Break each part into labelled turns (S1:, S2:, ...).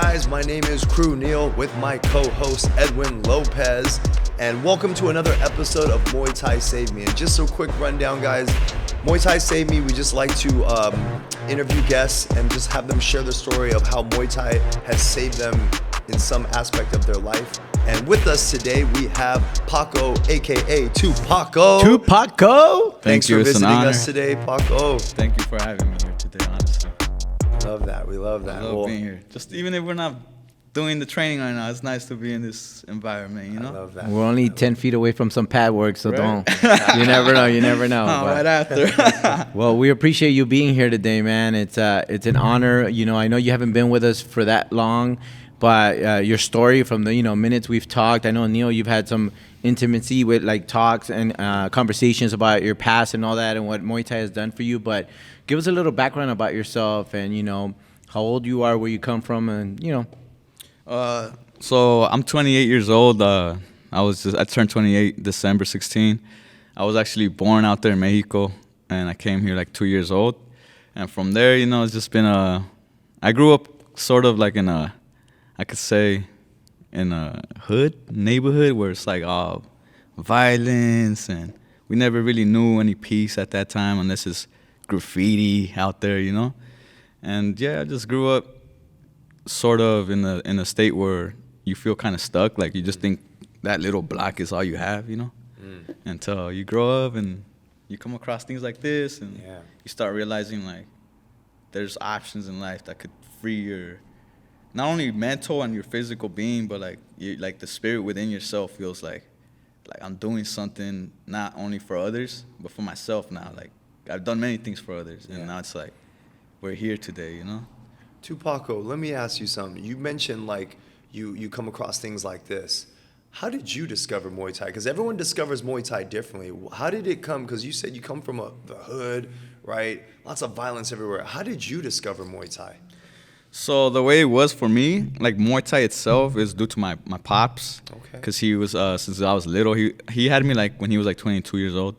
S1: guys? My name is Crew Neil with my co-host Edwin Lopez, and welcome to another episode of Muay Thai Save Me. And just a quick rundown, guys. Muay Thai Save Me, we just like to interview guests and just have them share the story of how Muay Thai has saved them in some aspect of their life. And with us today, we have Paco, aka Tupaco.
S2: Thank you.
S1: For
S2: It's
S1: visiting
S2: an honor.
S1: us today, Paco.
S2: Thank you for having me here today, honestly.
S1: Love that. We love that.
S2: I love being here. Just even if we're not doing the training right now, it's nice to be in this environment, you know?
S1: I love that.
S3: We're only 10 feet away from some pad work, so
S2: Right.
S3: don't. You never know. You never know.
S2: Oh,
S3: But-
S2: right after.
S3: Well, we appreciate you being here today, man. It's an honor. You know, I know you haven't been with us for that long, but your story from the minutes we've talked. I know, Neil, you've had some intimacy with like talks and conversations about your past and all that and what Muay Thai has done for you. But give us a little background about yourself and how old you are, where you come from, and
S2: So I'm 28 years old. I turned 28 December 16. I was actually born out there in Mexico, and I came here like 2 years old. And from there, it's just been I grew up sort of like in a neighborhood where it's like all violence, and we never really knew any peace at that time unless it's graffiti out there, And yeah, I just grew up sort of in a state where you feel kind of stuck, like you just think that little block is all you have, until you grow up and you come across things like this, and you start realizing like there's options in life that could free your not only mental and your physical being, but like the spirit within yourself feels like I'm doing something not only for others but for myself now. Like I've done many things for others, and now it's like we're here today,
S1: Tupaco, let me ask you something. You mentioned like you come across things like this. How did you discover Muay Thai? Because everyone discovers Muay Thai differently. How did it come? Because you said you come from the hood, right? Lots of violence everywhere. How did you discover Muay Thai?
S2: So the way it was for me, like Muay Thai itself is due to my pops.
S1: Okay.
S2: Because he was, since I was little, he had me like when he was like 22 years old.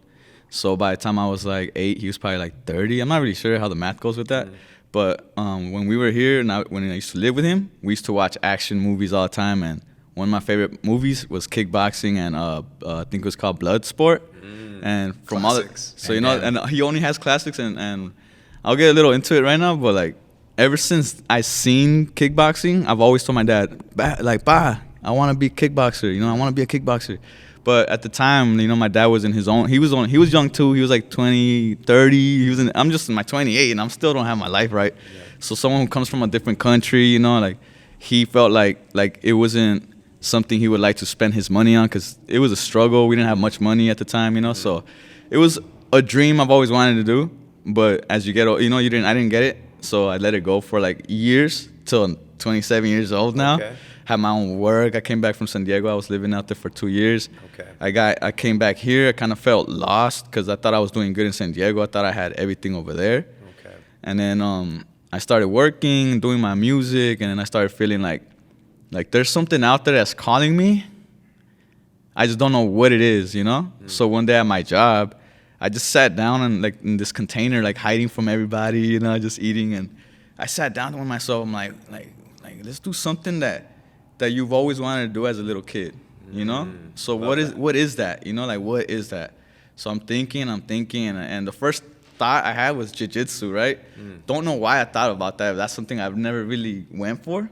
S2: So by the time I was like 8, he was probably like 30. I'm not really sure how the math goes with that. But when we were here, when I used to live with him, we used to watch action movies all the time. And one of my favorite movies was kickboxing, and I think it was called Bloodsport. And from
S1: Classics.
S2: all the, and he only has classics, and I'll get a little into it right now. But like ever since I seen kickboxing, I've always told my dad, "Ba, I want to be a kickboxer. I want to be a kickboxer." But at the time, my dad was in his own. He was young too. He was like 20, 30. I'm just in my 28, and I still don't have my life right. Yeah. So someone who comes from a different country, like he felt like it wasn't something he would like to spend his money on, because it was a struggle. We didn't have much money at the time, So it was a dream I've always wanted to do. But as you get old, I didn't get it. So I let it go for like years till I'm 27 years old now.
S1: Okay.
S2: Had my own work. I came back from San Diego. I was living out there for 2 years.
S1: Okay.
S2: I came back here. I kind of felt lost because I thought I was doing good in San Diego. I thought I had everything over there.
S1: Okay.
S2: And then I started working, doing my music, and then I started feeling like there's something out there that's calling me. I just don't know what it is, So one day at my job, I just sat down and like in this container, like hiding from everybody, just eating. And I sat down with myself. I'm like, let's do something that you've always wanted to do as a little kid, So what is that? What is that? So I'm thinking, and the first thought I had was jiu-jitsu, right? Don't know why I thought about that. That's something I've never really went for.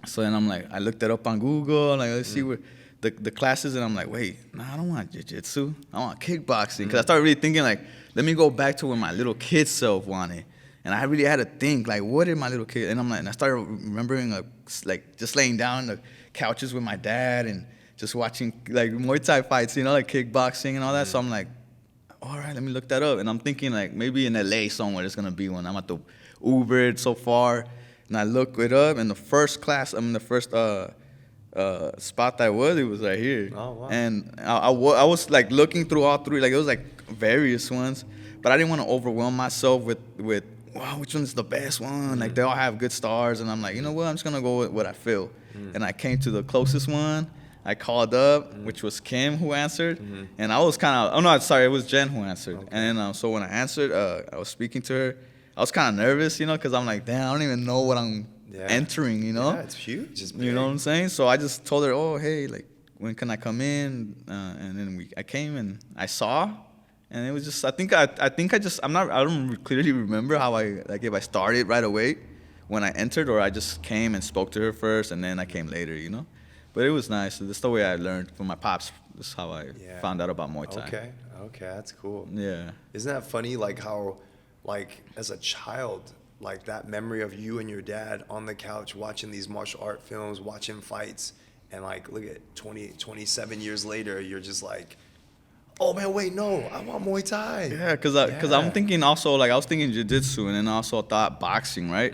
S2: So then I'm like, I looked it up on Google, like let's see where the classes, and I'm like, wait, I don't want jiu-jitsu. I want kickboxing. Because I started really thinking like, let me go back to what my little kid self wanted. And I really had to think, like, what did my little kid... And I started remembering, like just laying down on the couches with my dad and just watching, like, Muay Thai fights, like kickboxing and all that. So I'm like, all right, let me look that up. And I'm thinking, like, maybe in L.A. somewhere there's going to be one. I'm at the Uber so far. And I look it up, and the first class, the first spot it was right here.
S1: Oh, wow.
S2: And I was, like, looking through all three. Like, it was, like, various ones. But I didn't want to overwhelm myself with wow, which one's the best one? Like, they all have good stars. And I'm like, you know what? I'm just going to go with what I feel. And I came to the closest one. I called up, which was Kim who answered. And I was kind of, it was Jen who answered. Okay. And then, so when I answered, I was speaking to her. I was kind of nervous, because I'm like, damn, I don't even know what I'm entering, you know?
S1: Yeah, it's huge. It's big.
S2: You know what I'm saying? So I just told her, oh, hey, like, when can I come in? And then I came and I saw, and it was just, I don't clearly remember how if I started right away when I entered, or I just came and spoke to her first, and then I came later, you know? But it was nice. That's the way I learned from my pops. That's how I found out about Muay Thai.
S1: Okay, that's cool.
S2: Yeah.
S1: Isn't that funny, like how, like, as a child, like that memory of you and your dad on the couch watching these martial art films, watching fights, and like, look at 27 years later, you're just like, oh man, wait, no, I want Muay Thai.
S2: Yeah, because I'm thinking also, like, I was thinking jiu-jitsu, and then I also thought boxing, right?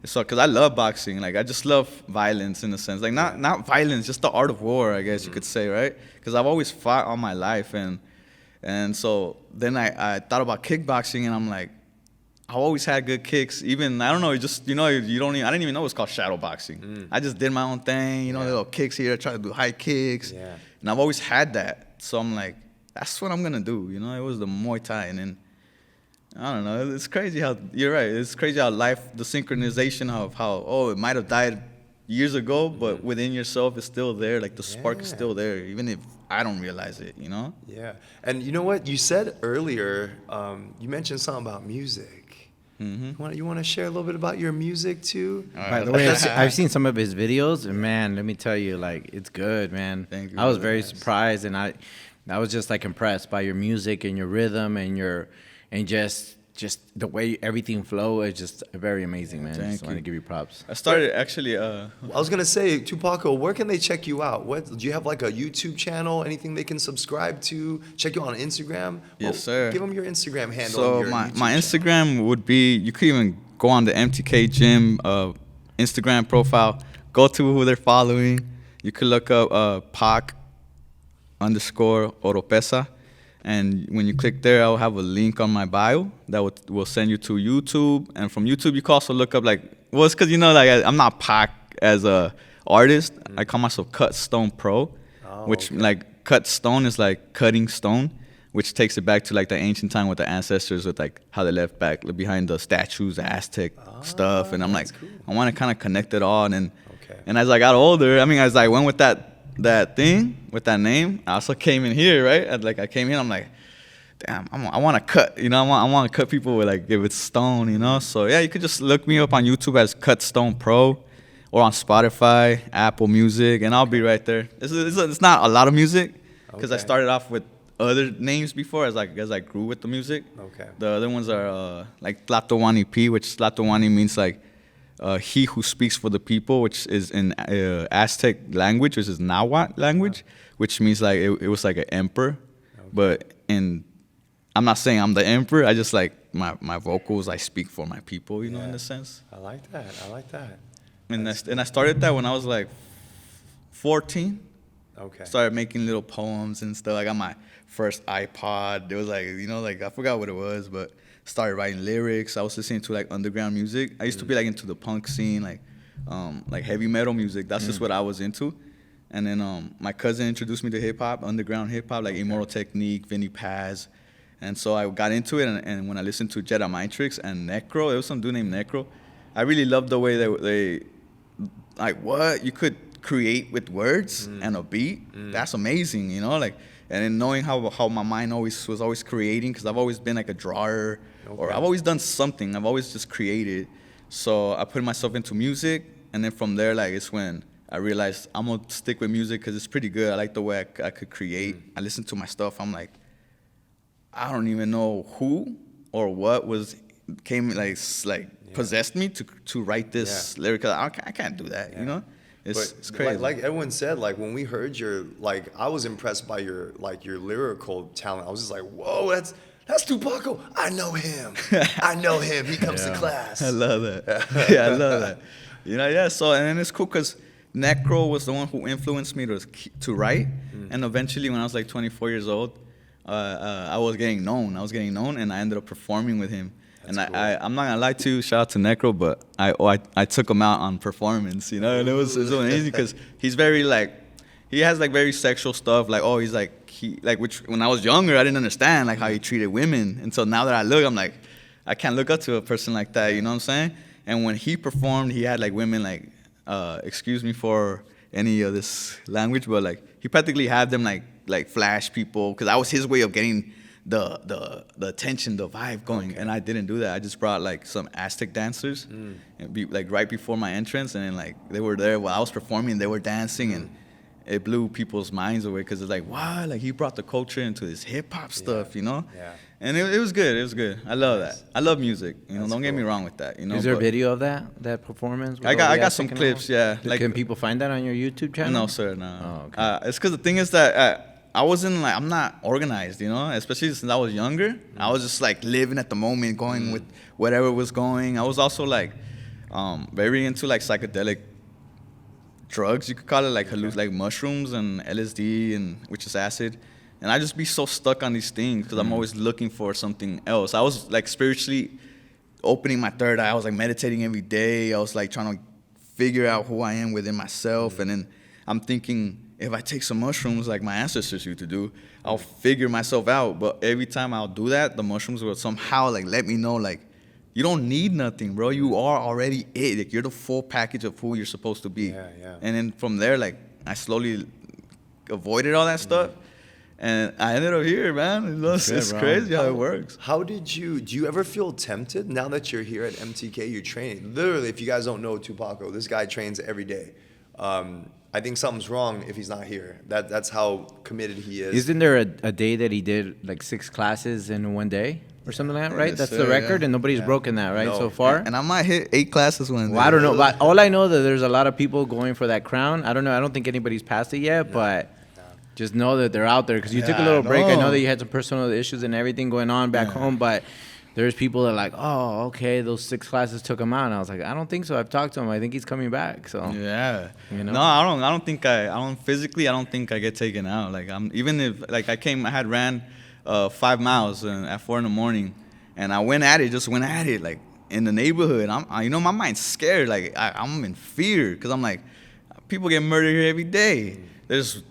S2: So, because I love boxing. Like, I just love violence in a sense. Like, not violence, just the art of war, I guess you could say, right? Because I've always fought all my life, and so then I thought about kickboxing, and I'm like, I always had good kicks. Even, I don't know, just, you know, I didn't even know it was called shadow boxing. I just did my own thing, you know, little kicks here, try to do high kicks. Yeah. And I've always had that. So I'm like, that's what I'm going to do, you know? It was the Muay Thai. And then, I don't know, it's crazy how, you're right, it's crazy how life, the synchronization of how, it might have died years ago, but within yourself it's still there. Like, the spark is still there, even if I don't realize it, you know?
S1: Yeah. And you know what? You said earlier, you mentioned something about music. You want to share a little bit about your music too?
S3: By the way, I've seen some of his videos, and man, let me tell you, like, it's good, man.
S2: Thank you.
S3: I was very surprised, and I was just like impressed by your music and your rhythm and just the way everything flow is just very amazing, man. I just want to give you props.
S2: I started actually.
S1: I was gonna say, Tupaco, where can they check you out? What do you have, like a YouTube channel? Anything they can subscribe to? Check you on Instagram?
S2: Yes, sir.
S1: Give them your Instagram handle.
S2: So my Instagram would be, you could even go on the MTK Gym Instagram profile. Go to who they're following. You could look up Paco Oropeza. And when you click there, I'll have a link on my bio that will send you to YouTube. And from YouTube, you can also look up, like, well, it's because, you know, like, I'm not Pac as a artist. I call myself Cut Stone Pro, which, like, cut stone is like cutting stone, which takes it back to, like, the ancient time with the ancestors, with, like, how they left back behind the statues, the Aztec stuff. And I'm like, cool. I want to kind of connect it all. And as I got older, I mean, as I went with that thing with that name, I also came in here, right? I came in, I'm like, damn, I want to cut, you know, I want to cut people with, like, if it's stone, you know. So yeah, you could just look me up on YouTube as Cut Stone Pro, or on Spotify, Apple Music, and I'll be right there. It's not a lot of music, because I started off with other names before as I grew with the music. The other ones are like Tlatoani P, which Tlatoani means, like, he who speaks for the people, which is in Aztec language, which is Nahuatl language, which means, like, it was like an emperor. But I'm not saying I'm the emperor. I just, like, my vocals, I speak for my people, you know, in a sense.
S1: I like that.
S2: And I started that when I was like 14. Started making little poems and stuff. I got my first iPod. It was like, you know, like, I forgot what it was, but started writing lyrics. I was listening to, like, underground music. I used to be, like, into the punk scene, like heavy metal music. That's just what I was into. And then my cousin introduced me to hip hop, underground hip hop, like Immortal Technique, Vinny Paz. And so I got into it. And when I listened to Jedi Mind Tricks and Necro, there was some dude named Necro. I really loved the way they like, what you could create with words and a beat. That's amazing, you know, like. And then knowing how my mind was always creating, because I've always been, like, a drawer, or I've always done something. I've always just created. So I put myself into music, and then from there, like, it's when I realized I'm gonna stick with music because it's pretty good. I like the way I could create. I listen to my stuff. I'm like, I don't even know who or what possessed me to write this lyric. I can't do that, you know. It's crazy.
S1: Like Edwin said, like, when we heard I was impressed by your lyrical talent. I was just like, whoa, that's Tupaco. I know him. He comes to class.
S2: I love that. I love that. You know, yeah. So, and then it's cool because Necro was the one who influenced me to write. And eventually, when I was like 24 years old, I was getting known, and I ended up performing with him. That's cool. I'm not gonna lie to you, shout out to Necro, but I took him out on performance, you know, and it was amazing because he's very, like, he has, like, very sexual stuff, like, he's like, which when I was younger I didn't understand, like, how he treated women, and so now that I look, I'm like, I can't look up to a person like that, you know what I'm saying? And when he performed, he had like women like, excuse me for any of this language, but like he practically had them like flash people, because that was his way of getting the attention, the vibe going. Okay. And I didn't do that. I just brought like some Aztec dancers and be like right before my entrance, and then like they were there while I was performing, they were dancing, and it blew people's minds away, because it's like, wow, like he brought the culture into this hip hop stuff, you know? Yeah. And it was good. It was good. I love that. I love music. You know, don't get me wrong with that. You know,
S3: is there a video of that performance?
S2: I got some clips. Yeah.
S3: Like, can people find that on your YouTube channel?
S2: No, sir. No. Oh, okay. It's because the thing is that I'm not organized. You know, especially since I was younger. I was just like living at the moment, going with whatever was going. I was also like very into like psychedelic drugs, you could call it, like mushrooms and LSD, and which is acid. And I just be so stuck on these things because I'm always looking for something else. I was like spiritually opening my third eye. I was like meditating every day. I was like trying to figure out who I am within myself. And then I'm thinking, if I take some mushrooms like my ancestors used to do, I'll figure myself out. But every time I'll do that, the mushrooms will somehow like let me know, like, you don't need nothing, bro. You are already it. Like, you're the full package of who you're supposed to be. Yeah. And then from there, like, I slowly avoided all that stuff. And I ended up here, man. It's crazy how it works.
S1: Do you ever feel tempted now that you're here at MTK, you're training? Literally, if you guys don't know Tupaco, this guy trains every day. I think something's wrong if he's not here. That's how committed he is.
S3: Isn't there a day that he did like 6 classes in one day or something like that, right? Yes, that's the record, and nobody's broken that, right, so far?
S2: And I might hit 8 classes one day.
S3: Well, I don't know. But all I know that there's a lot of people going for that crown. I don't know. I don't think anybody's passed it yet, but just know that they're out there, because you took a little break. I know that you had some personal issues and everything going on back home, but there's people that are like, oh, okay, those 6 classes took him out. And I was like, I don't think so. I've talked to him. I think he's coming back. So
S2: yeah,
S3: you know?
S2: No, I don't think I don't think I get taken out. Like, even if like I had ran 5 miles at 4 a.m, and I went at it like in the neighborhood. My mind's scared. Like, I'm in fear, because I'm like, people get murdered here every day. There's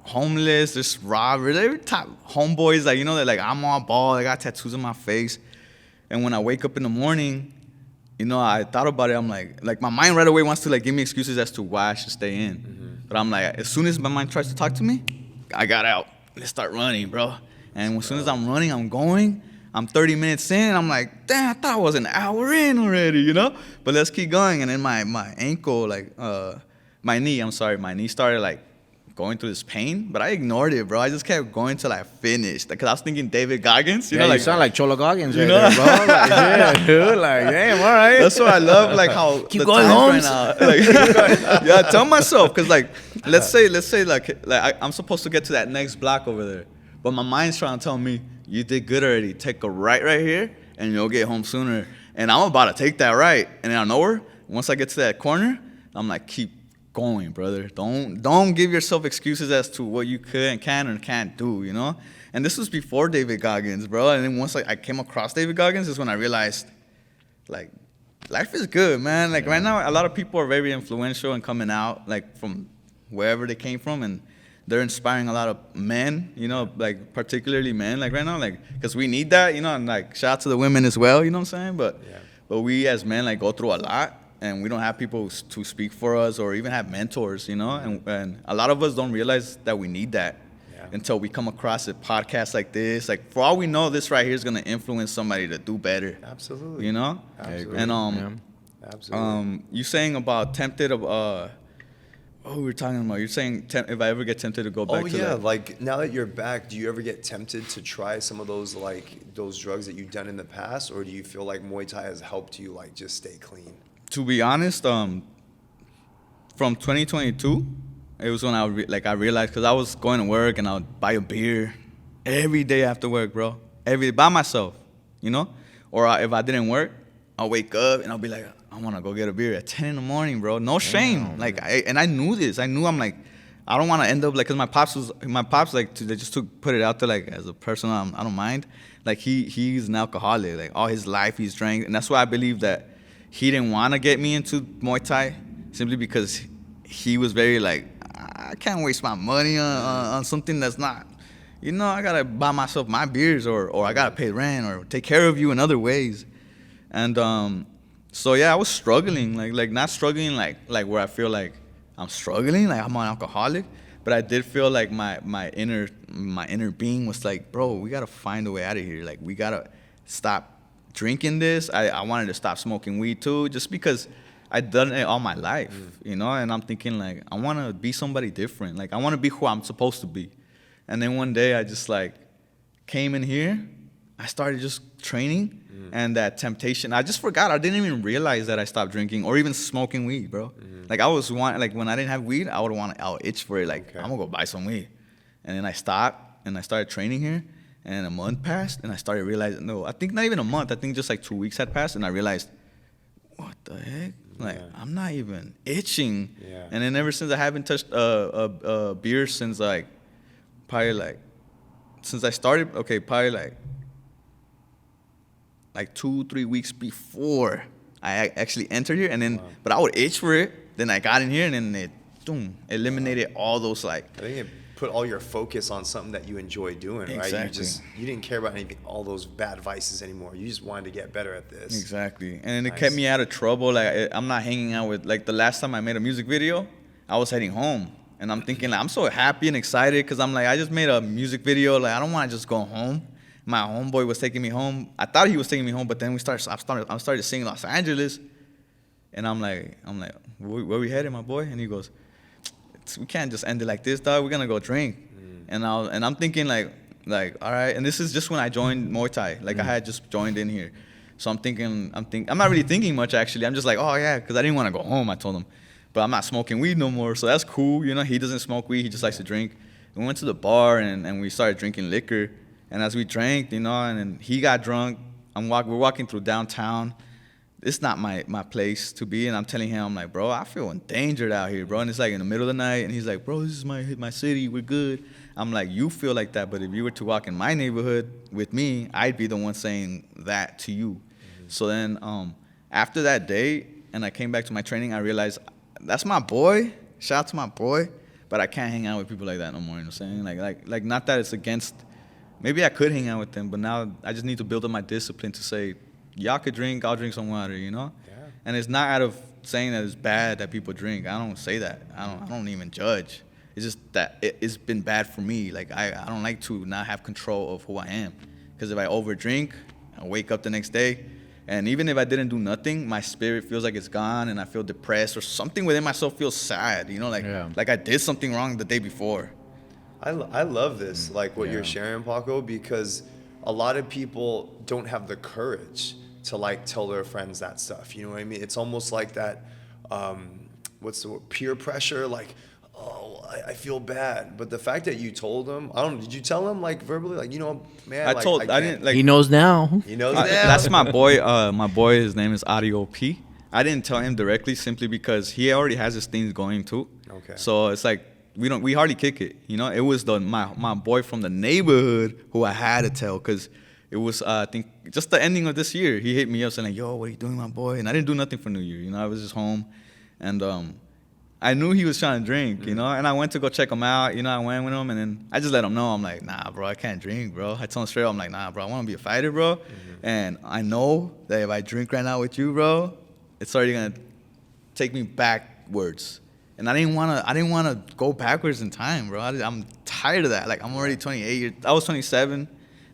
S2: homeless, there's robbers, every top homeboys, like, they're like, I'm all bald, I got tattoos on my face. And when I wake up in the morning, I thought about it. I'm like my mind right away wants to like give me excuses as to why I should stay in. But I'm like, as soon as my mind tries to talk to me, I got out. Let's start running, bro. And as soon as I'm running, I'm going. I'm 30 minutes in. I'm like, damn, I thought I was an hour in already, But let's keep going. And then my ankle, like, my knee started like going through this pain, but I ignored it, bro. I just kept going till I finished, because I was thinking David Goggins,
S3: you sound like Cholo Goggins, right there, bro. Like, yeah, dude, like, damn, all right.
S2: That's why I love like how
S3: keep going home.
S2: Right now, like, yeah, I tell myself, because like, let's say like I'm supposed to get to that next block over there, but my mind's trying to tell me, you did good already. Take a right here, and you'll get home sooner. And I'm about to take that right, and out of nowhere, once I get to that corner, I'm like, keep going, brother. Don't give yourself excuses as to what you can or can't do, And this was before David Goggins, bro. And then once I came across David Goggins is when I realized, like, life is good, man. Like, right now, a lot of people are very influential and coming out, like, from wherever they came from, and they're inspiring a lot of men, like, particularly men, like, right now, like, because we need that, and, like, shout out to the women as well, you know what I'm saying? But we as men, like, go through a lot. And we don't have people to speak for us, or even have mentors, and a lot of us don't realize that we need that until we come across a podcast like this. Like, for all we know, this right here is going to influence somebody to do better.
S1: Absolutely.
S2: Absolutely. And absolutely. You saying about tempted of what we were talking about? You're saying if I ever get tempted to go back to that.
S1: Like, now that you're back, do you ever get tempted to try some of those drugs that you've done in the past, or do you feel like Muay Thai has helped you like just stay clean?
S2: To be honest, from 2022, it was when I realized, because I was going to work and I would buy a beer every day after work, bro. Every day by myself, Or if I didn't work, I'll wake up and I'll be like, I want to go get a beer at 10 a.m, bro. No shame. Like, I knew this. I'm like, I don't want to end up like, because my pops like, they just put it out there like as a person. I don't mind. Like, he's an alcoholic. Like, all his life he's drank, and that's why I believe that he didn't want to get me into Muay Thai, simply because he was very like, I can't waste my money on something that's not, I got to buy myself my beers, or I got to pay rent or take care of you in other ways. And So yeah, I was struggling, like not struggling like where I feel like I'm struggling, like I'm an alcoholic, but I did feel like my inner being was like, bro, we gotta find a way out of here. Like we gotta stop drinking this. I wanted to stop smoking weed too, just because I'd done it all my life, you know. And I'm thinking like I want to be somebody different. Like I want to be who I'm supposed to be. And then one day I just like came in here. I started just training. And that temptation, I just forgot. I didn't even realize that I stopped drinking or even smoking weed, bro. Like I was like when I didn't have weed, I would itch for it. Like I'm gonna go buy some weed, and then I stopped and I started training here. And a month passed, and I started realizing, no, I think not even a month. I think just like 2 weeks had passed, and I realized, what the heck? Like I'm not even itching.
S1: Yeah.
S2: And then ever since I haven't touched a beer since like probably like since I started. Okay, probably like 2-3 weeks before I actually entered here, and then but I would itch for it. Then I got in here, and then it eliminated all those like.
S1: I think it put all your focus on something that you enjoy doing, right?
S2: Exactly.
S1: You didn't care about anything, all those bad vices anymore. You just wanted to get better at this.
S2: Exactly, and it kept me out of trouble. Like I'm not hanging out with like the last time I made a music video, I was heading home, and I'm thinking like I'm so happy and excited because I'm like I just made a music video. Like I don't want to just go home. My homeboy was taking me home. I thought he was taking me home, but then I started singing Los Angeles, and I'm like, where we headed, my boy? And he goes, we can't just end it like this, dog. We're gonna go drink. And I'm thinking like all right. And this is just when I joined Muay Thai. Like I had just joined in here, so I'm not really thinking much actually. I'm just like, oh yeah, because I didn't want to go home. I told him, but I'm not smoking weed no more, so that's cool. You know, he doesn't smoke weed. He just likes to drink. We went to the bar and we started drinking liquor. And as we drank, you know, and then he got drunk. We're walking through downtown. It's not my place to be. And I'm telling him, I'm like, bro, I feel endangered out here, bro. And it's like in the middle of the night. And he's like, bro, this is my city. We're good. I'm like, you feel like that. But if you were to walk in my neighborhood with me, I'd be the one saying that to you. So then after that day, and I came back to my training, I realized that's my boy. Shout out to my boy. But I can't hang out with people like that no more. You know what I'm saying? Like not that it's against. Maybe I could hang out with them, but now I just need to build up my discipline to say, y'all could drink, I'll drink some water, you know? Yeah. And it's not out of saying that it's bad that people drink. I don't say that. I don't even judge. It's just that it's been bad for me. Like, I don't like to not have control of who I am. Because if I overdrink, I wake up the next day, and even if I didn't do nothing, my spirit feels like it's gone, and I feel depressed, or something within myself feels sad, you know? Like I did something wrong the day before.
S1: I love this, like what you're sharing, Paco, because a lot of people don't have the courage to like tell their friends that stuff. You know what I mean? It's almost like that, what's the word? Peer pressure, like, oh, I feel bad. But the fact that you told them, I don't know, did you tell them like verbally, like, you know, man,
S2: I didn't like.
S3: He knows now.
S1: He knows now.
S2: That's my boy. My boy, his name is Audio P. I didn't tell him directly simply because he already has his things going too. Okay. So it's like, we hardly kick it, you know. It was my boy from the neighborhood who I had to tell, because it was I think just the ending of this year. He hit me up saying like, yo, what are you doing, my boy? And I didn't do nothing for New Year, you know. I was just home, and I knew he was trying to drink, you know. And I went to go check him out, you know. I went with him, and then I just let him know, I'm like, nah, bro, I can't drink, bro. I told him straight up, I'm like, nah, bro, I want to be a fighter, bro. And I know that if I drink right now with you, bro, it's already gonna take me backwards. And I didn't want to go backwards in time, bro. I'm tired of that. Like, I'm already 28. I was 27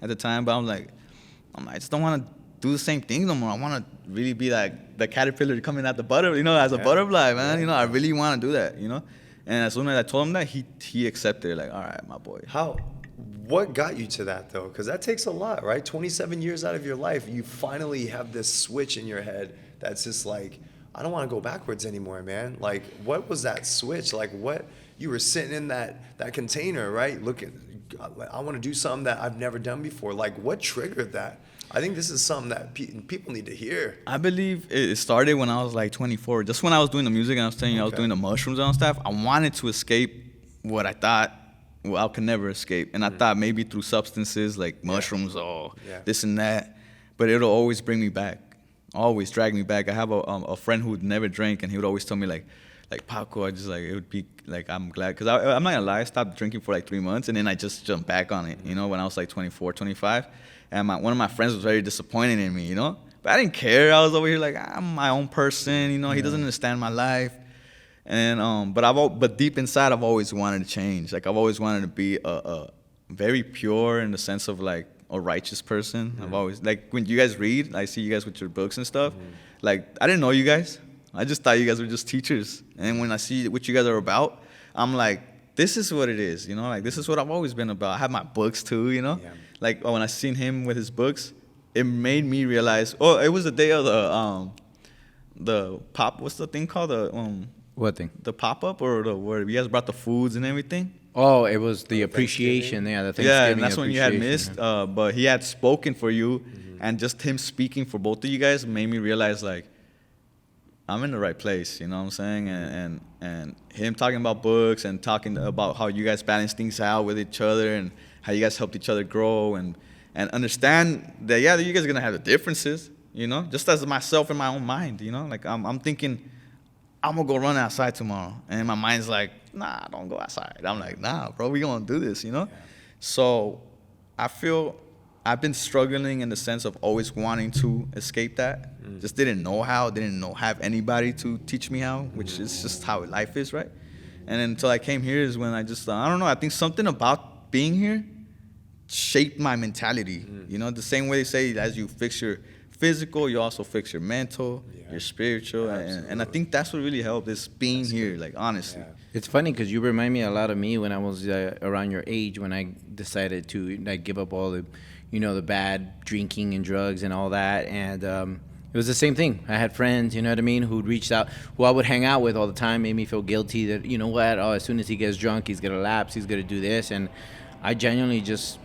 S2: at the time, but I just don't want to do the same thing no more. I want to really be like the caterpillar coming out the butterfly, you know, as a butterfly, man. You know, I really want to do that, you know. And as soon as I told him that, he accepted it. Like, all right, my boy.
S1: What got you to that, though? Because that takes a lot, right? 27 years out of your life, you finally have this switch in your head that's just like, I don't want to go backwards anymore, man. Like, what was that switch? Like, what, you were sitting in that container, right? I want to do something that I've never done before. Like, what triggered that? I think this is something that people need to hear.
S2: I believe it started when I was like 24. Just when I was doing the music and I was telling you I was doing the mushrooms and stuff, I wanted to escape what I thought I could never escape. And I thought maybe through substances like mushrooms or this and that, but it'll always bring me back. Always drag me back. I have a friend who would never drink, and he would always tell me like Paco, I just like, it would be like, I'm glad, because I'm not gonna lie, I stopped drinking for like 3 months, and then I just jumped back on it, you know, when I was like 24, 25, and one of my friends was very disappointed in me, you know, But I didn't care. I was over here like, I'm my own person. You know, he doesn't understand my life. And but deep inside, I've always wanted to change. Like I've always wanted to be a very pure in the sense of like a righteous person. I've always, like, when you guys read, I see you guys with your books and stuff. Like I didn't know you guys. I just thought you guys were just teachers. And when I see what you guys are about, I'm like, this is what it is. You know, like this is what I've always been about. I have my books too. You know, like when I seen him with his books, it made me realize. Oh, it was the day of the pop. What's the thing called?
S3: What thing?
S2: The pop-up, or where you guys brought the foods and everything?
S3: Oh, it was the appreciation. Yeah, the Thanksgiving.
S2: Yeah, and that's when you had missed. But he had spoken for you, and just him speaking for both of you guys made me realize, like, I'm in the right place. You know what I'm saying? And him talking about books and talking about how you guys balance things out with each other and how you guys helped each other grow and understand that, yeah, you guys are gonna have the differences. You know, just as myself in my own mind. You know, like I'm thinking, I'm gonna go run outside tomorrow. And my mind's like, nah, don't go outside. I'm like, nah, bro, we gonna do this, you know? Yeah. So I feel I've been struggling in the sense of always wanting to escape that. Just didn't know how, have anybody to teach me how, which is just how life is, right? And until I came here is when I just, I don't know, I think something about being here shaped my mentality. You know, the same way they say, as you fix your physical, you also fix your mental, your spiritual, and I think that's what really helped, is being here, like, honestly.
S3: It's funny because you remind me a lot of me when I was around your age, when I decided to like give up all the, you know, the bad drinking and drugs and all that, and it was the same thing. I had friends, you know what I mean, who'd reached out, who I would hang out with all the time, made me feel guilty that, you know what, oh, as soon as he gets drunk, he's gonna lapse, he's gonna do this, and I genuinely just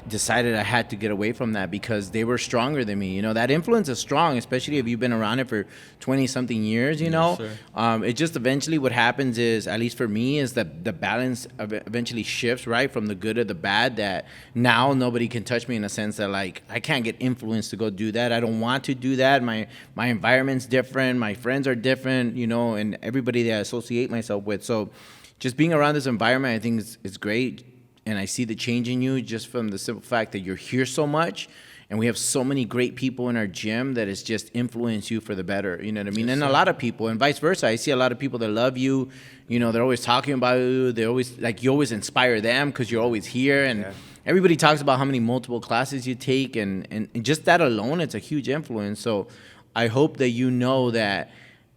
S3: decided I had to get away from that because they were stronger than me. You know, that influence is strong, especially if you've been around it for 20-something years, you know. It just eventually what happens is, at least for me, is that the balance eventually shifts, right, from the good to the bad, that now nobody can touch me in a sense that, like, I can't get influenced to go do that. I don't want to do that. My environment's different. My friends are different, you know, and everybody that I associate myself with. So just being around this environment, I think is great. And I see the change in you just from the simple fact that you're here so much, and we have so many great people in our gym that it's just influenced you for the better. You know what I mean? And a lot of people, and vice versa. I see a lot of people that love you. You know, they're always talking about you. They're always, like, you always inspire them because you're always here. And everybody talks about how many multiple classes you take, and just that alone, it's a huge influence. So I hope that you know that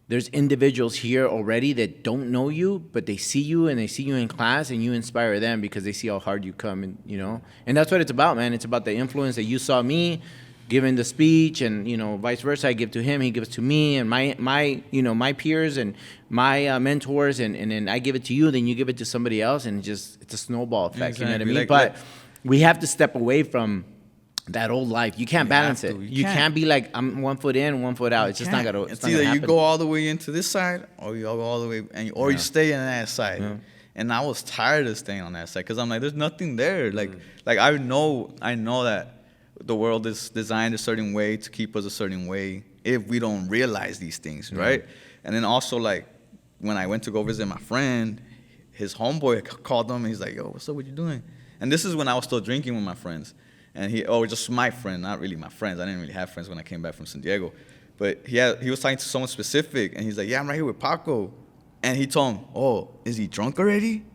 S3: there's individuals here already that don't know you, but they see you and they see you in class, and you inspire them because they see how hard you come, and, you know, and that's what it's about, man. It's about the influence that you saw me giving the speech, and, you know, vice versa. I give to him, he gives to me, and my you know, my peers and my mentors, and then I give it to you, then you give it to somebody else, and it's a snowball effect. Exactly. You know what I mean? But we have to step away from that old life. You can't balance it. You can't be like, I'm 1 foot in, 1 foot out. It's just not gonna.
S2: It's either you go all the way into this side, or you go all the way, or you stay on that side. And I was tired of staying on that side because I'm like, there's nothing there. Like I know that the world is designed a certain way to keep us a certain way if we don't realize these things, right? And then also, like, when I went to go visit my friend, his homeboy called him and he's like, yo, what's up, what you doing? And this is when I was still drinking with my friends. And just my friend, not really my friends. I didn't really have friends when I came back from San Diego. But he was talking to someone specific, and he's like, yeah, I'm right here with Paco. And he told him, oh, is he drunk already?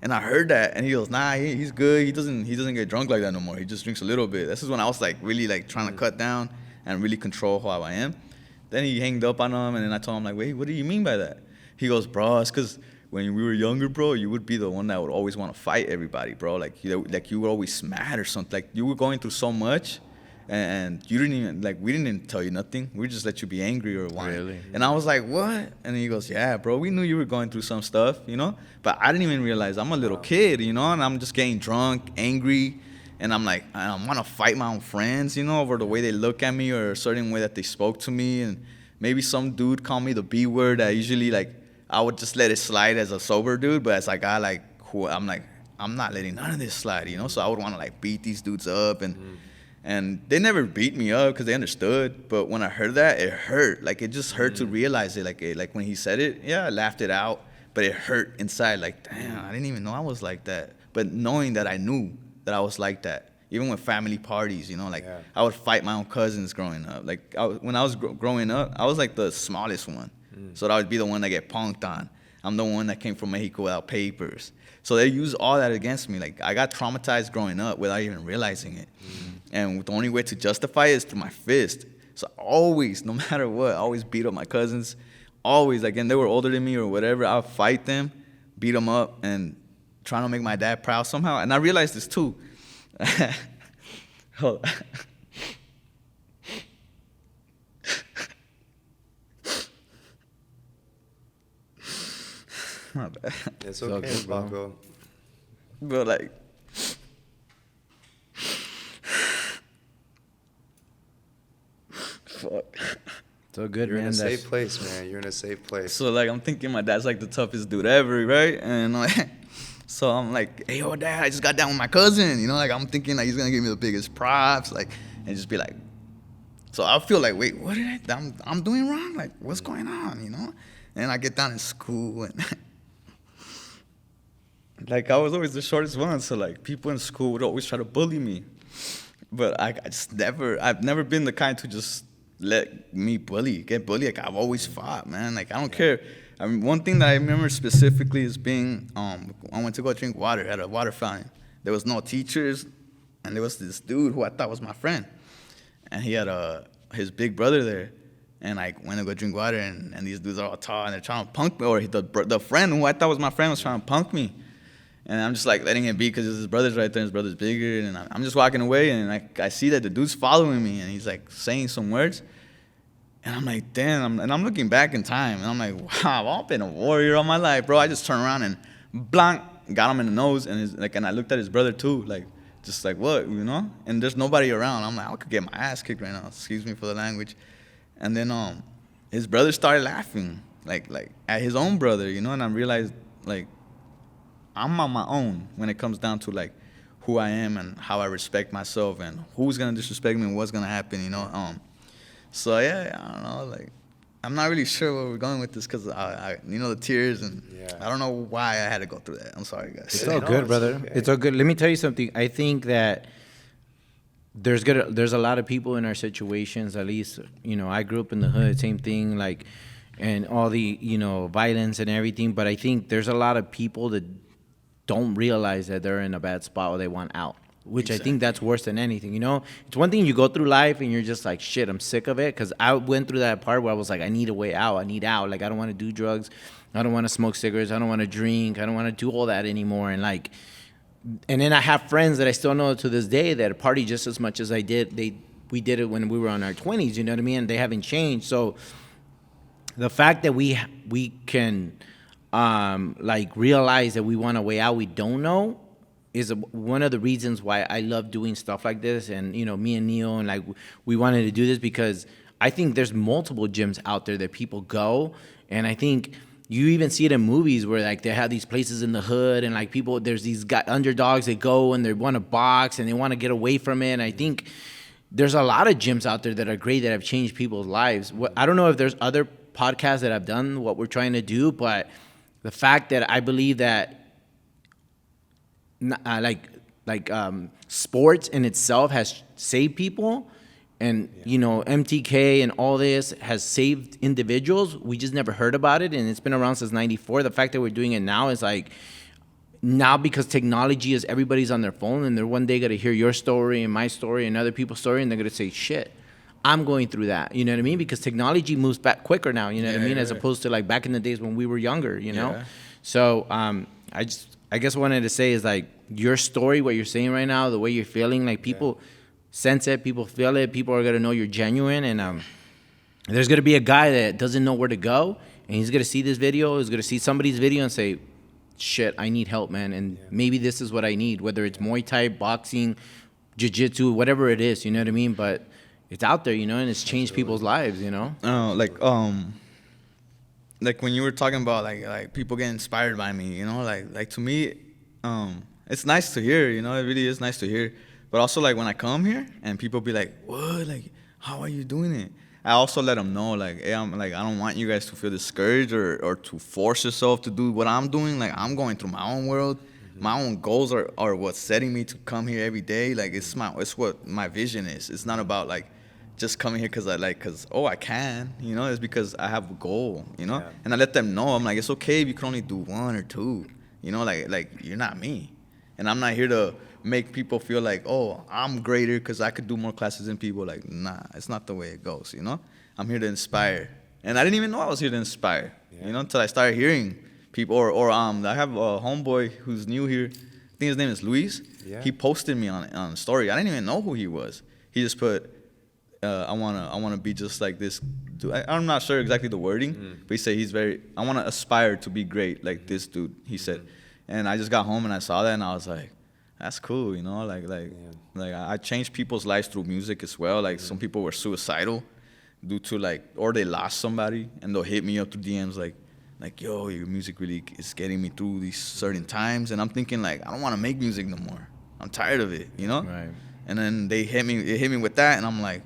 S2: And I heard that, and he goes, nah, he's good. He doesn't get drunk like that no more. He just drinks a little bit. This is when I was, like, really, like, trying to cut down and really control how I am. Then he hanged up on him, and then I told him, like, wait, what do you mean by that? He goes, bro, it's because when we were younger, bro, you would be the one that would always want to fight everybody, bro. Like you were always mad or something. Like, you were going through so much, and you didn't even, like, we didn't even tell you nothing. We just let you be angry or whine. Really? And I was like, what? And he goes, yeah, bro, we knew you were going through some stuff, you know? But I didn't even realize I'm a little kid, you know? And I'm just getting drunk, angry, and I'm like, I want to fight my own friends, you know, over the way they look at me or a certain way that they spoke to me. And maybe some dude called me the B word that usually, like, I would just let it slide as a sober dude, but as a guy, like, who I'm like, I'm not letting none of this slide, you know? So I would want to, like, beat these dudes up, and they never beat me up because they understood. But when I heard that, it hurt. Like, it just hurt to realize it. Like when he said it, yeah, I laughed it out, but it hurt inside. Like, damn, I didn't even know I was like that. But knowing that I knew that I was like that, even with family parties, you know, like I would fight my own cousins growing up. Like when I was growing up, I was like the smallest one. So that would be the one that get punked on. I'm the one that came from Mexico without papers. So they use all that against me. Like I got traumatized growing up without even realizing it. And the only way to justify it is through my fist. So always, no matter what, I always beat up my cousins. Always, like, and they were older than me or whatever, I'll fight them, beat them up, and trying to make my dad proud somehow. And I realized this too. Hold on. My bad.
S1: It's okay, Paco.
S2: But like, fuck.
S3: So good,
S1: You're
S3: man.
S1: in a safe place, man. You're in a safe place.
S2: So like, I'm thinking my dad's like the toughest dude ever, right? And like, so I'm like, hey, yo, dad, I just got down with my cousin. You know, like I'm thinking like he's gonna give me the biggest props, like, and just be like, so I feel like, wait, what did I'm doing wrong? Like, what's going on? You know? And I get down in school and. Like, I was always the shortest one, so, like, people in school would always try to bully me. But I just I've never been the kind to just let me get bullied. Like, I've always fought, man. Like, I don't care. I mean, one thing that I remember specifically is being, I went to go drink water at a water fountain. There was no teachers, and there was this dude who I thought was my friend. And he had his big brother there. And I went to go drink water, and these dudes are all tall, and they're trying to punk me. Or the friend who I thought was my friend was trying to punk me. And I'm just like letting it be because his brother's right there, his brother's bigger. And I'm just walking away, and I see that the dude's following me, and he's like saying some words. And I'm like, damn. And I'm looking back in time, and I'm like, wow, I've been a warrior all my life, bro. I just turned around and blank, got him in the nose. And I looked at his brother too, like, just like, what, you know? And there's nobody around. I'm like, I could get my ass kicked right now. Excuse me for the language. And then his brother started laughing, like at his own brother, you know? And I realized, like, I'm on my own when it comes down to like who I am and how I respect myself and who's gonna disrespect me and what's gonna happen, you know. So yeah, I don't know, like I'm not really sure where we're going with this because I you know, the tears and I don't know why I had to go through that. I'm sorry, guys.
S3: It's all good, brother. Okay. It's all good. Let me tell you something. I think that there's a lot of people in our situations. At least, you know, I grew up in the hood, same thing, like, and all the, you know, violence and everything. But I think there's a lot of people that don't realize that they're in a bad spot or they want out, which exactly. I think that's worse than anything, you know? It's one thing you go through life and you're just like, shit, I'm sick of it. Because I went through that part where I was like, I need a way out. I need out. Like, I don't want to do drugs. I don't want to smoke cigarettes. I don't want to drink. I don't want to do all that anymore. And like, and then I have friends that I still know to this day that party just as much as I did. We did it when we were in our 20s, you know what I mean? And they haven't changed. So the fact that we can... like realize that we want a way out we don't know is one of the reasons why I love doing stuff like this. And, you know, me and Neil and like we wanted to do this because I think there's multiple gyms out there that people go. And I think you even see it in movies where like they have these places in the hood and like people, there's these underdogs that go and they want to box and they want to get away from it. And I think there's a lot of gyms out there that are great that have changed people's lives. I don't know if there's other podcasts that have done what we're trying to do, but the fact that I believe that sports in itself has saved people and, you know, MTK and all this has saved individuals. We just never heard about it, and it's been around since 94. The fact that we're doing it now is like, now because technology is everybody's on their phone, and they're one day going to hear your story and my story and other people's story, and they're going to say, shit, I'm going through that, you know what I mean? Because technology moves back quicker now, you know what I mean? As opposed to like back in the days when we were younger, you know? Yeah. So I guess what I wanted to say is like your story, what you're saying right now, the way you're feeling, like people sense it, people feel it, people are going to know you're genuine. And there's going to be a guy that doesn't know where to go, and he's going to see this video, he's going to see somebody's video and say, shit, I need help, man. And maybe this is what I need, whether it's Muay Thai, boxing, jiu-jitsu, whatever it is, you know what I mean? But it's out there, you know, and it's changed people's lives, you know?
S2: Like when you were talking about like people get inspired by me, you know, like to me, it's nice to hear, you know, it really is nice to hear. But also like when I come here and people be like, what, like, how are you doing it? I also let them know, like, hey, I'm like, I don't want you guys to feel discouraged or to force yourself to do what I'm doing. Like, I'm going through my own world. My own goals are what's setting me to come here every day. Like it's what my vision is. It's not about like just coming here because I can, you know. It's because I have a goal, you know. And I let them know. I'm like, it's okay if you can only do 1 or 2, you know. Like you're not me, and I'm not here to make people feel like, oh, I'm greater because I could do more classes than people. Like, nah, it's not the way it goes, you know. I'm here to inspire, and I didn't even know I was here to inspire, you know, until I started hearing people. I have a homeboy who's new here. I think his name is Luis. Yeah. He posted me on a story. I didn't even know who he was. He just put, I wanna be just like this dude. I'm not sure exactly the wording, but he said I wanna aspire to be great like this dude. He said, and I just got home and I saw that and I was like, that's cool, you know. Like I changed people's lives through music as well. Like some people were suicidal due to or they lost somebody and they'll hit me up through DMs like, yo, your music really is getting me through these certain times. And I'm thinking like, I don't want to make music no more. I'm tired of it, you know? Right. And then they hit me with that, and I'm like,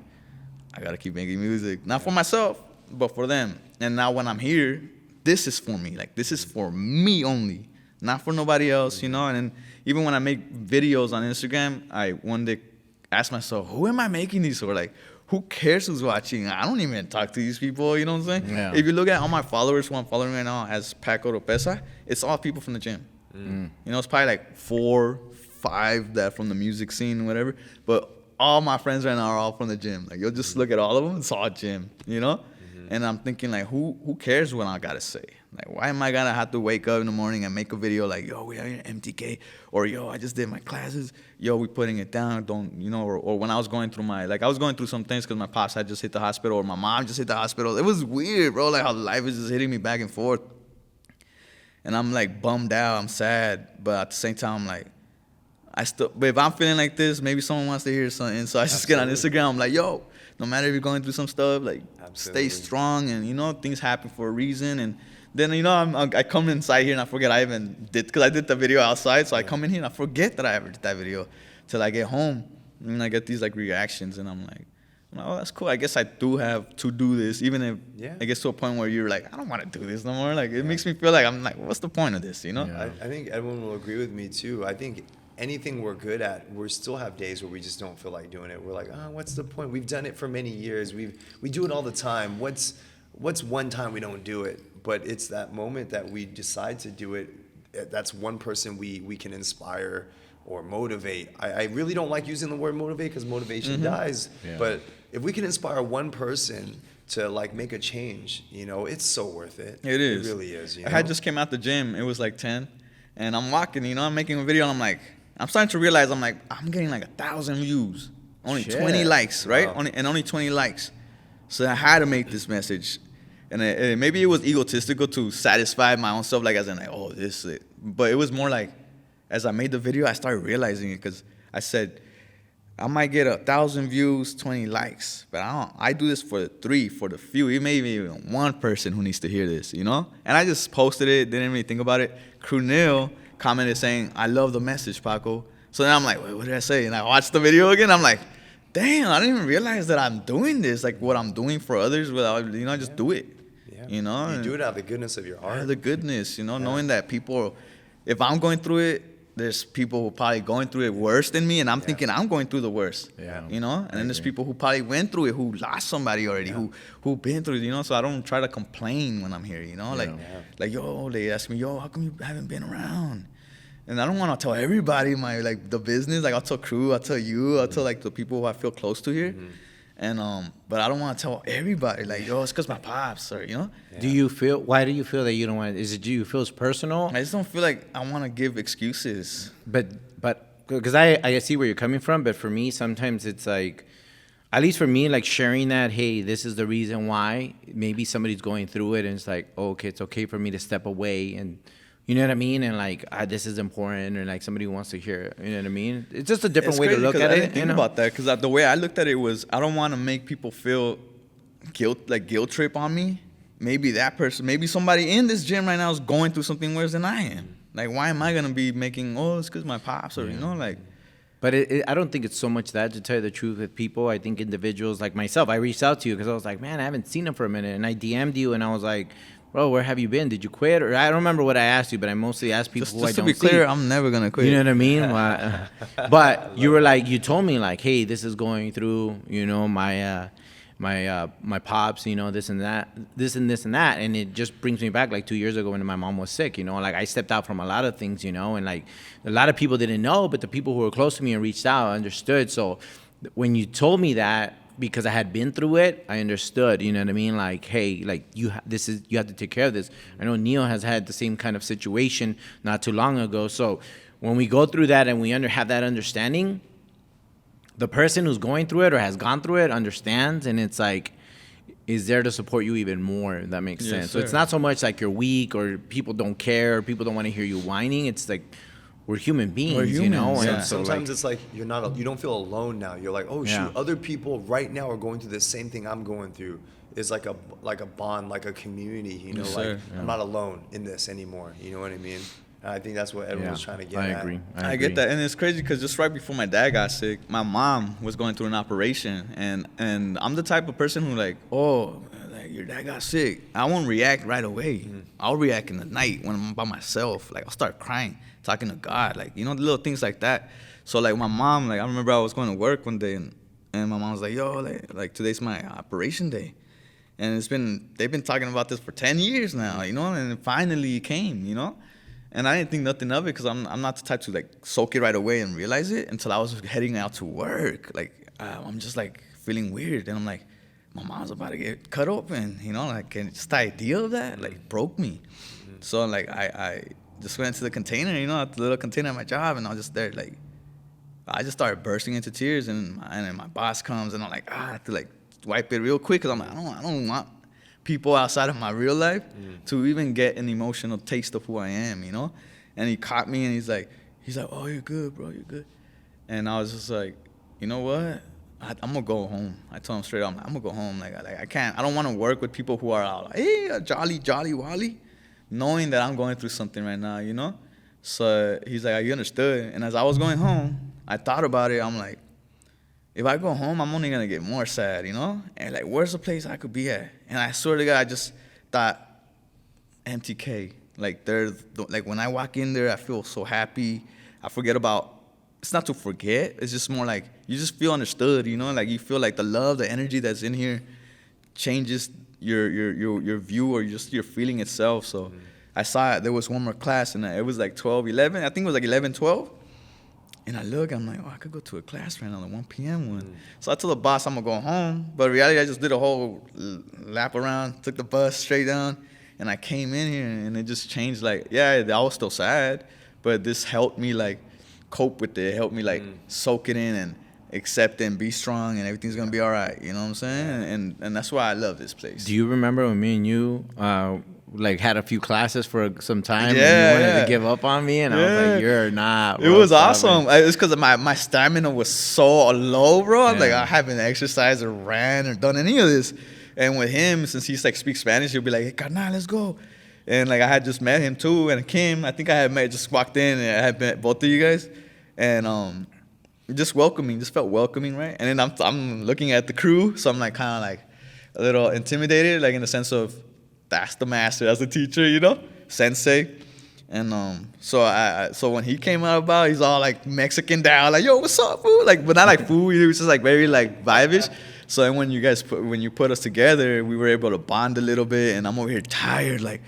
S2: I gotta keep making music. Not for myself, but for them. And now when I'm here, this is for me. Like this is for me only, not for nobody else, you know? And then even when I make videos on Instagram, I one day ask myself, who am I making these for? Like, who cares who's watching? I don't even talk to these people, you know what I'm saying? Yeah. If you look at all my followers, who I'm following right now as Paco Oropeza, it's all people from the gym. You know, it's probably like 4, 5 that from the music scene, whatever. But all my friends right now are all from the gym. Like, you'll just look at all of them, it's all gym, you know? And I'm thinking, like, who cares what I gotta say? Like, why am I gonna have to wake up in the morning and make a video like, yo, we are in MTK, or yo, I just did my classes, yo, we putting it down, don't, you know, or when I was going through I was going through some things because my pops had just hit the hospital, or my mom just hit the hospital. It was weird, bro, like how life is just hitting me back and forth. And I'm like bummed out, I'm sad, but at the same time, I'm like, but if I'm feeling like this, maybe someone wants to hear something. So I just get on Instagram, I'm like, yo, no matter if you're going through some stuff, like, stay strong, and, you know, things happen for a reason. And then, you know, I come inside here and I forget I even did, because I did the video outside, so I come in here and I forget that I ever did that video till I get home. And I get these, like, reactions, and I'm like, oh, that's cool. I guess I do have to do this, even if it gets to a point where you're like, I don't want to do this no more. Like, it makes me feel like, I'm like, what's the point of this, you know?
S1: Yeah. I think Edwin will agree with me, too. I think anything we're good at, we still have days where we just don't feel like doing it. We're like, oh, what's the point? We've done it for many years. We do it all the time. What's one time we don't do it? But it's that moment that we decide to do it. That's one person we can inspire or motivate. I really don't like using the word motivate because motivation dies. Yeah. But if we can inspire one person to like make a change, you know, it's so worth it.
S2: It is.
S1: It really is. You know?
S2: I had just came out the gym. It was like 10. And I'm walking, you know, I'm making a video, and I'm like, I'm starting to realize, I'm like, I'm getting like 1,000 views, only 20 likes, right? Wow. Only 20 likes. So I had to make this message, and maybe it was egotistical to satisfy my own self, like as in like, oh, this is it. But it was more like, as I made the video, I started realizing it, because I said, I might get 1,000 views, 20 likes, but I do this for the few. It may be even one person who needs to hear this, you know? And I just posted it, didn't really think about it. Crunil commented saying, I love the message, Paco. So then I'm like, wait, what did I say? And I watched the video again. I'm like, damn, I didn't even realize that I'm doing this, like what I'm doing for others without, you know, I just do it, you know?
S1: You do it out of the goodness of your heart.
S2: Out of the goodness, you know, knowing that people, if I'm going through it, there's people who probably going through it worse than me, and I'm thinking I'm going through the worst, you know? And then there's people who probably went through it, who lost somebody already, who been through it, you know? So I don't try to complain when I'm here, you know? Like, yo, they ask me, yo, how come you haven't been around? And I don't want to tell everybody the business. Like, I'll tell crew, I'll tell you, I'll tell, like, the people who I feel close to here. And, but I don't want to tell everybody, like, yo, it's because my pops, or, you know?
S3: Why do you feel that you don't want, do you feel it's personal?
S2: I just don't feel like I want to give excuses.
S3: But, because I see where you're coming from, but for me, sometimes it's like, at least for me, like sharing that, hey, this is the reason why, maybe somebody's going through it, and it's like, oh, okay, it's okay for me to step away, and, you know what I mean? And like, this is important, or like somebody wants to hear it, you know what I mean? It's just a different way to look at it.
S2: I didn't think about that, because the way I looked at it was, I don't want to make people feel guilt trip on me. Maybe that person, maybe somebody in this gym right now is going through something worse than I am. Like, why am I going to be making, oh, it's because my pops, or, you know, like.
S3: But I don't think it's so much that, to tell you the truth, with people. I think individuals like myself, I reached out to you because I was like, man, I haven't seen him for a minute. And I DM'd you, and I was like, bro, where have you been? Did you quit? Or I don't remember what I asked you, but I mostly asked people who I
S2: Just to
S3: don't
S2: be clear,
S3: see.
S2: I'm never gonna quit.
S3: You know what I mean? But you were like, you told me like, hey, this is going through, you know, my pops, you know, this and that, and it just brings me back like 2 years ago when my mom was sick. You know, like I stepped out from a lot of things, you know, and like a lot of people didn't know, but the people who were close to me and reached out understood. So when you told me that, because I had been through it, I understood. You know what I mean? Like, hey, like you have to take care of this. I know Neil has had the same kind of situation not too long ago. So when we go through that and we have that understanding, the person who's going through it or has gone through it understands, and it's like is there to support you even more, if that makes sense.
S2: Sir.
S3: So it's not so much like you're weak or people don't care or people don't want to hear you whining. It's like we're human beings, you know.
S2: humans,
S3: And
S2: yeah.
S3: so
S1: Sometimes
S3: like,
S1: it's like you don't feel alone now. You're like, oh shoot,
S3: Yeah.
S1: other people right now are going through the same thing I'm going through. It's like a bond, like a community. You know,
S2: Yes,
S1: like
S2: sir.
S1: I'm not alone in this anymore. You know what I mean? And I think that's what everyone was trying to get
S3: I
S1: at.
S3: agree.
S2: I get that, and it's crazy because just right before my dad got sick, my mom was going through an operation, and I'm the type of person who like, oh, like your dad got sick. I won't react right away. I'll react in the night when I'm by myself. Like I'll start crying, talking to God, like the little things like that. So like my mom, like I remember I was going to work one day, and my mom was like, yo, like today's my operation day. And they've been talking about this for 10 years now, and it finally came, And I didn't think nothing of it because I'm not the type to like soak it right away and realize it until I was heading out to work. Like I'm just like feeling weird, and I'm like, my mom's about to get cut open, like, and just the idea of that like broke me. So like I just went into the container, at the little container at my job, and I was just there like I just started bursting into tears, and then my boss comes, and I'm like I have to like wipe it real quick because I'm like I don't want people outside of my real life to even get an emotional taste of who I am, And he caught me, and he's like, oh, you're good, bro, you're good. And I was just like, you know what? I'm gonna go home. I told him straight up, I'm gonna go home. Like I can't. I don't want to work with people who are out like, hey, jolly wally, knowing that I'm going through something right now, So he's like, you understood. And as I was going home, I thought about it. I'm like, if I go home, I'm only gonna get more sad, And like, where's the place I could be at? And I swear to God, I just thought, MTK. Like like when I walk in there, I feel so happy. I forget about. It's not to forget. It's just more like you just feel understood, Like you feel like the love, the energy that's in here, changes your view or just your feeling itself. So I saw it. There was one more class, and it was like 12, 11. I think it was like 11, 12. And I look, I'm like, oh, I could go to a class right now, the 1 p.m. one. So I told the boss I'm going to go home. But in reality, I just did a whole lap around, took the bus straight down, and I came in here, and it just changed. Like, yeah, I was still sad, but this helped me, like, cope with it. It helped me, like, soak it in and accept it and be strong, and everything's going to be all right. You know what I'm saying? And that's why I love this place.
S3: Do you remember when me and you like had a few classes for some time,
S2: Yeah,
S3: and you wanted to give up on me, and I was like, you're not.
S2: It was awesome. It's because my stamina was so low, bro.
S3: Yeah.
S2: Like I haven't exercised or ran or done any of this. And with him, since he's like speaks Spanish, he'll be like, hey, carnal, let's go. And like I had just met him too, and Kim. I think I had just walked in, and I had met both of you guys, and just welcoming, just felt welcoming, right? And then I'm looking at the crew, so I'm like kind of like a little intimidated, like in the sense of that's the master, that's the teacher, sensei. And so when he came out about, he's all like Mexican down, like yo, what's up, fool? Like, but not like fool. He was just like very like vibish. So then when you put us together, we were able to bond a little bit. And I'm over here tired, like,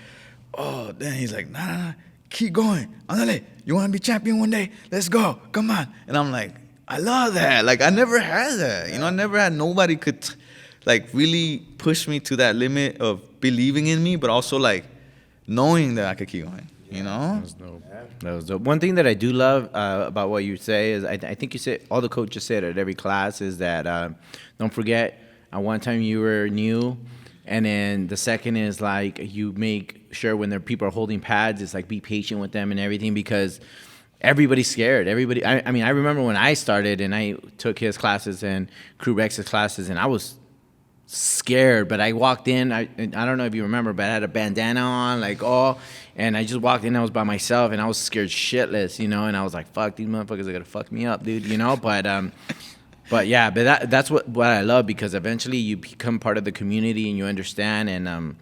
S2: oh, then he's like, nah, keep going, andale. You want to be champion one day? Let's go, come on. And I'm like, I love that. Like I never had that, I never had nobody could like really push me to that limit of believing in me, but also like knowing that I could keep going.
S3: That was dope. That was dope. One thing that I do love about what you say is I think you said, all the coaches said at every class, is that don't forget, at one time you were new, and then the second is like you make sure when their people are holding pads, it's like be patient with them and everything, because everybody's scared. Everybody. I mean, I remember when I started and I took his classes and Crew Rex's classes, and I was scared, but I walked in. I don't know if you remember, but I had a bandana on, like and I just walked in. I was by myself, and I was scared shitless, And I was like, "Fuck, these motherfuckers are gonna fuck me up, dude," But yeah, but that's what I love, because eventually you become part of the community and you understand, and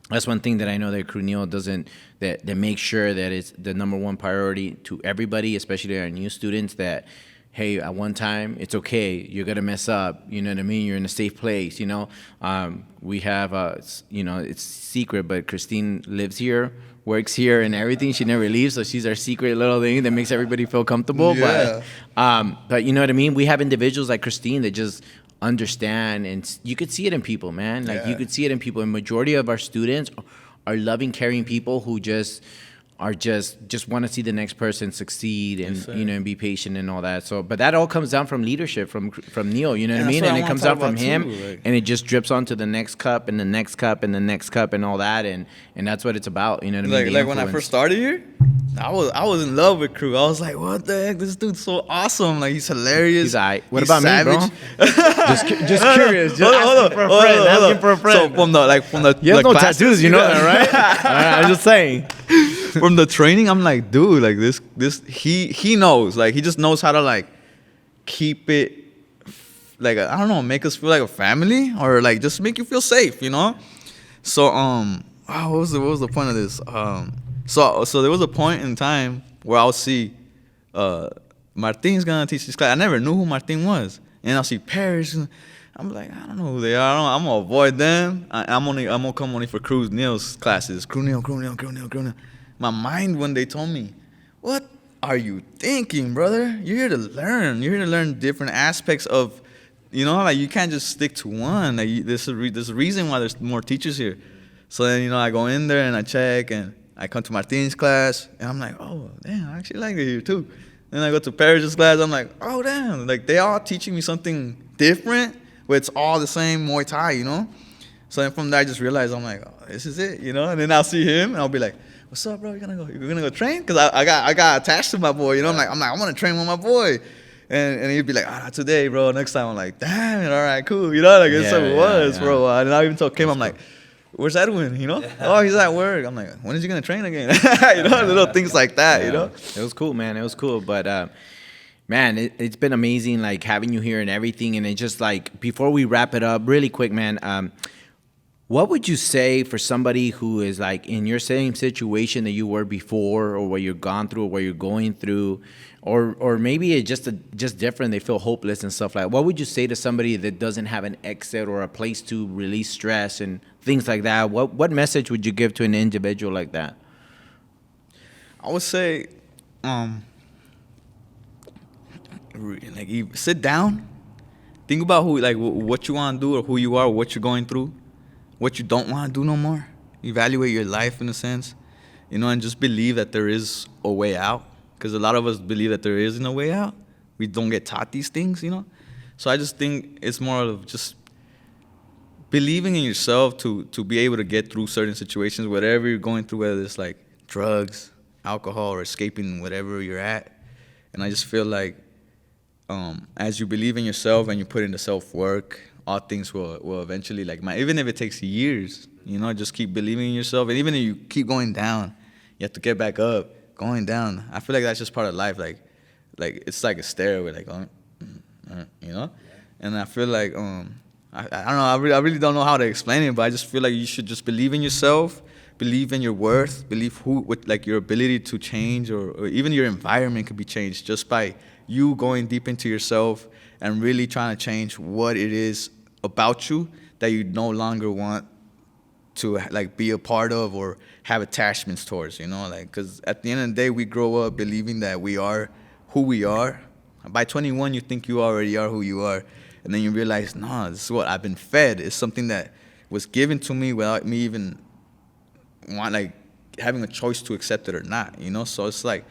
S3: That's one thing that I know that Crew Neil doesn't, that makes sure that it's the number one priority to everybody, especially our new students, that, hey, at one time, it's okay. You're going to mess up. You know what I mean? You're in a safe place, you know? We have, you know, it's secret, but Christine lives here, works here and everything. She never leaves, so she's our secret little thing that makes everybody feel comfortable.
S1: Yeah.
S3: But you know what I mean? We have individuals like Christine that just understand, and you could see it in people, man. Like, you could see it in people. And majority of our students are loving, caring people who just are just want to see the next person succeed, and you know, and be patient and all that. So, but that all comes down from leadership from Neil, you know what I mean? And it comes out from him, and it just drips onto the next cup and the next cup and the next cup and all that, and that's what it's about, you know what I mean?
S2: Like when I first started here, I was in love with Crew. I was like, what the heck? This dude's so awesome. Like, he's hilarious.
S3: He's all right. What
S2: He's
S3: about
S2: savage.
S3: me, bro? just curious. Just asking for a friend. Asking for a friend.
S2: So from the
S3: you have no
S2: classes,
S3: tattoos, you know that, right? All right, I'm just saying.
S2: From the training, I'm like, dude, like this he knows. Like, he just knows how to, like, keep it, like, I don't know, make us feel like a family, or like just make you feel safe, you know? So what was the point of this? So there was a point in time where I'll see Martin's gonna teach this class. I never knew who Martin was. And I'll see Paris. I'm like, I don't know who they are. I'm gonna avoid them. I'm gonna come only for Crew Neil's classes. Crew Neil. My mind, when they told me, what are you thinking, brother? You're here to learn. You're here to learn different aspects of, you know, like, you can't just stick to one. Like, there's a reason why there's more teachers here. So then, you know, I go in there and I check, and I come to Martin's class, and I'm like, oh, damn, I actually like it here too. Then I go to Paris' class, I'm like, oh, damn, like, they all teaching me something different, but it's all the same Muay Thai, you know? So then from there, I just realized, I'm like, oh, this is it, you know? And then I'll see him, and I'll be like, what's up, bro? You're gonna go train? Because I got attached to my boy, you know? I'm like, I want to train with my boy. And he'd be like, not today, bro. Next time, I'm like, damn it, all right, cool. You know, like, that's what it was for a while. And I even told Kim, I'm like, where's Edwin, you know? Oh, he's at work. I'm like, when is he going to train again? You know, little things like that, you know?
S3: It was cool, man. It was cool. But, man, it's been amazing, like, having you here and everything. And it just, like, before we wrap it up, really quick, man, what would you say for somebody who is, like, in your same situation that you were before, or what you've gone through, or what you're going through, or maybe it's just different, they feel hopeless and stuff like that? What would you say to somebody that doesn't have an exit or a place to release stress and things like that? What message would you give to an individual like that?
S2: I would say, sit down, think about what you want to do, or who you are, or what you're going through, what you don't want to do no more. Evaluate your life in a sense, you know, and just believe that there is a way out. Because a lot of us believe that there isn't a way out. We don't get taught these things, you know. So I just think it's more of just believing in yourself to be able to get through certain situations, whatever you're going through, whether it's like drugs, alcohol, or escaping whatever you're at. And I just feel like as you believe in yourself and you put in the self-work, all things will eventually, even if it takes years, you know, just keep believing in yourself. And even if you keep going down, you have to get back up. Going down, I feel like that's just part of life. Like it's like a stairway, like you know. And I feel like I don't know. I really don't know how to explain it, but I just feel like you should just believe in yourself, believe in your worth, believe your ability to change, or even your environment could be changed just by you going deep into yourself and really trying to change what it is about you that you no longer want to be a part of or have attachments towards, you know, because at the end of the day, we grow up believing that we are who we are. By 21, you think you already are who you are, and then you realize, no, this is what I've been fed. It's something that was given to me without me even having a choice to accept it or not, you know. So it's like,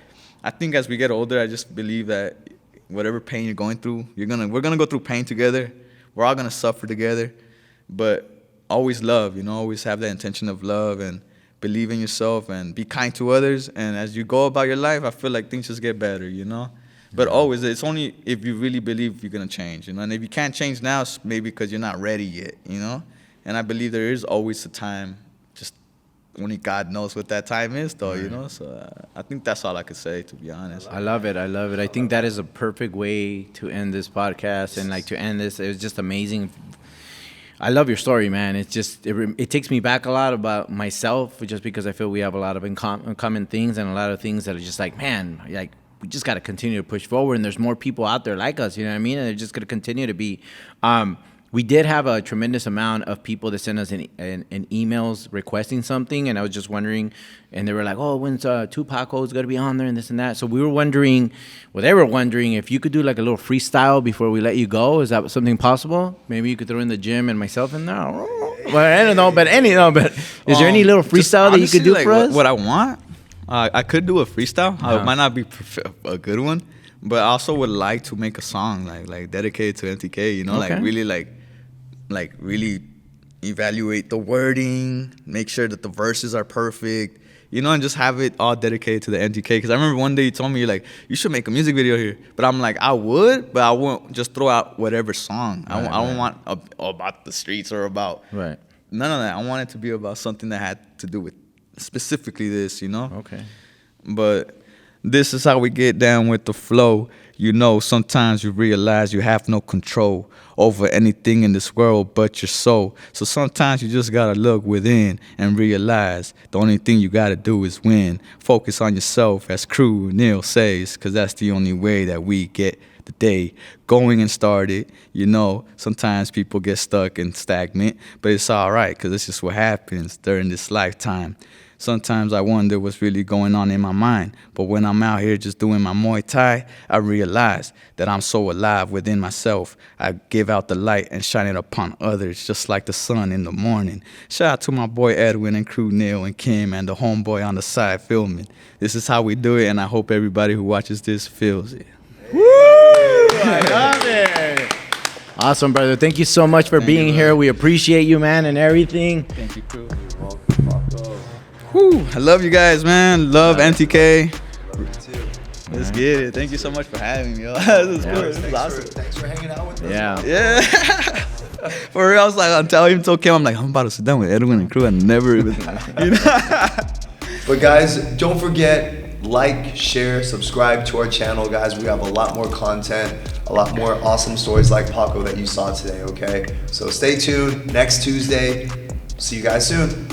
S2: I think as we get older, I just believe that whatever pain you're going through, we're gonna go through pain together. We're all gonna suffer together, but always love, you know, always have that intention of love and believe in yourself and be kind to others. And as you go about your life, I feel like things just get better, you know. But always, it's only if you really believe you're going to change, you know. And if you can't change now, it's maybe because you're not ready yet, you know. And I believe there is always a time, just only God knows what that time is, though, you know. So I think that's all I could say, to be honest.
S3: I love it. I think that is a perfect way to end this podcast. And, to end this, it was just amazing. I love your story, man. It's just it takes me back a lot about myself, just because I feel we have a lot of common things and a lot of things that are just like, man, like we just got to continue to push forward. And there's more people out there like us, you know what I mean? And they're just going to continue to be. We did have a tremendous amount of people that sent us an emails requesting something, and I was just wondering, and they were like, "Oh, when's Paco's gonna be on there and this and that?" So we were wondering, well, they were wondering if you could do like a little freestyle before we let you go. Is that something possible? Maybe you could throw in the gym and myself in there. Well, I don't know, but is there any little freestyle that you could do
S2: like,
S3: for us?
S2: What I want, I could do a freestyle. It might not be a good one, but I also would like to make a song like dedicated to NTK. You know,
S3: Okay.
S2: like really like really evaluate the wording, make sure that the verses are perfect, you know, and just have it all dedicated to the NTK. Because I remember one day you told me, like, you should make a music video here. But I'm like, I would, but I won't just throw out whatever song. I don't want about the streets or about none of that. I want it to be about something that had to do with specifically this, you know?
S3: Okay.
S2: But this is how we get down with the flow. You know, sometimes you realize you have no control over anything in this world but your soul. So sometimes you just gotta look within and realize the only thing you gotta do is win. Focus on yourself, as Crew Neil says, because that's the only way that we get the day going and started. You know, sometimes people get stuck and stagnant, but it's all right, because it's just what happens during this lifetime. Sometimes I wonder what's really going on in my mind. But when I'm out here just doing my Muay Thai, I realize that I'm so alive within myself. I give out the light and shine it upon others, just like the sun in the morning. Shout out to my boy Edwin and Crew Neil and Kim and the homeboy on the side filming. This is how we do it, and I hope everybody who watches this feels it.
S3: Woo! I love it. Awesome, brother. Thank you so much for being here. We appreciate you, man, and everything.
S2: Thank you, Crew. Whew, I love you guys, man. Love NTK.
S1: Love you too.
S2: Let's get it. Thank you so much for having me. This is cool. This is awesome.
S1: Thanks for hanging out with us.
S3: Yeah.
S2: For real, I was like, I'm telling him to Kim, I'm like, I'm about to sit down with Edwin and Crew and never even, you know.
S1: But guys, don't forget, like, share, subscribe to our channel, guys. We have a lot more content, a lot more awesome stories like Paco that you saw today, okay? So stay tuned. Next Tuesday. See you guys soon.